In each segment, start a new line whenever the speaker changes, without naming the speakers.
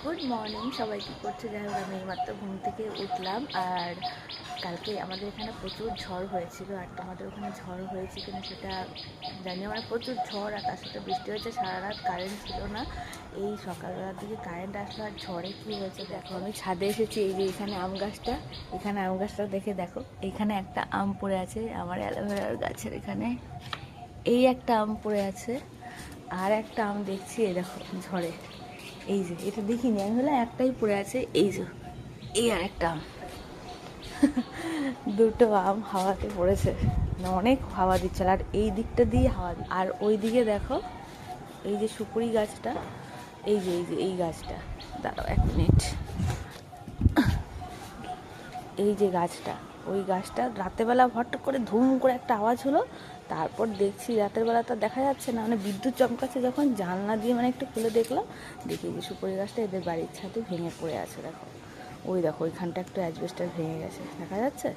Good morning সবাই, কী করছে? যাই হোক, আমি এইমাত্র ঘুম থেকে উঠলাম। আর কালকে আমাদের এখানে প্রচুর ঝড় হয়েছিল, আর তোমাদের ওখানে ঝড় হয়েছে কিনা সেটা জানি। মানে প্রচুর ঝড় আর তার সাথে বৃষ্টি হয়েছে, সারা রাত কারেন্ট ছিল না। এই সকালবেলার দিকে কারেন্ট আসলো, আর ঝড়ে কী হয়েছে দেখো। আমি ছাদে এসেছি, এই যে এখানে আম গাছটা, এখানে আম গাছটা দেখে দেখো, এখানে একটা আম পড়ে আছে আমার অ্যালোভেরার গাছের এখানে। এই একটা আম পড়ে আছে, আর একটা আম দেখছি এই দেখো ঝড়ে। এই যে এটা দেখিনি আমি, হলে একটাই পড়ে আছে। এই যে এই আর একটা আম দুটো আম হাওয়াতে পড়েছে, অনেক হাওয়া দিচ্ছিল। আর এই দিকটা দিয়ে হাওয়া, আর ওই দিকে দেখো এই যে সুপুরি গাছটা, এই যে এই গাছটা, দাঁড়াও 1 মিনিট। এই যে গাছটা, ওই গাছটা রাতেরবেলা হঠাৎ করে ধুম করে একটা আওয়াজ হলো। তারপর দেখছি রাতের বেলা তো দেখা যাচ্ছে না, মানে বিদ্যুৎ চমকাচ্ছে যখন, জানলা দিয়ে মানে একটু খুলে দেখলাম, দেখি যে সুপারি গাছটা এদের বাড়ির ছাদে ভেঙে পড়ে আছে। দেখো ওই দেখো, ওইখানটা একটু অ্যাজবেস্টার ভেঙে গেছে, দেখা যাচ্ছে?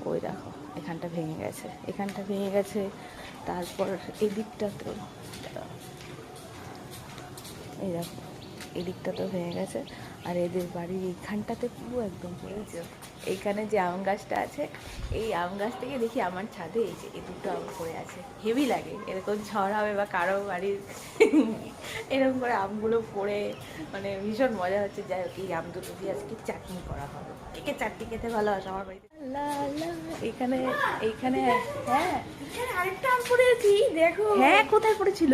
ওই দেখো এখানটা ভেঙে গেছে, এখানটা ভেঙে গেছে। তারপর এদিকটাতেও, এই দেখো এদিকটা তো ভেঙে গেছে। আর এদের বাড়ির এইখানটাতে পুরো একদম পড়েছে। এইখানে যে আম গাছটা আছে, এই আম গাছ থেকে দেখি আমার ছাদে এই যে এই দুটো আম পড়ে আছে। হেভি লাগে এরকম ঝড় হবে বা কারো বাড়ির এরকম করে আমগুলো পড়ে, মানে ভীষণ মজা হচ্ছে। যাই হোক, এই আম দুটো দিয়ে আজকে চাটনি করা হবে। কে চাটনি খেতে ভালোবাসে আমার বাড়িতে? এইখানে এইখানে হ্যাঁ আরেকটা আম পড়েছি দেখো। হ্যাঁ, কোথায় পড়েছিল?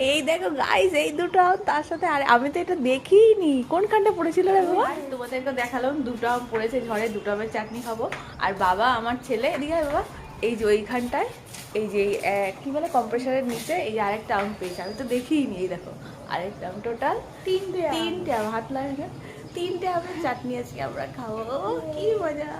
এই দেখো গাইস, এই দুটো আম, তার সাথে আর আমি তো এটা দেখিনি কোনখানটা পড়েছিল রে বাবা। তোমাদেরকে দেখালাম দুটো আম পড়েছে ঝড়ে, দুটো আমের চাটনি খাবো। আর বাবা আমার ছেলে এদিকে বাবা, এই যে ওইখানটায়, এই যে কি বলে কম্প্রেসারের নিচে এই আরেকটা আম পেয়েছে, আমি তো দেখিনি। এই দেখো আরেকটা আম, টোটাল তিনটে আম, হাত লাগে 3টে আমের চাটনি আজকে আমরা খাবো। কি মজা!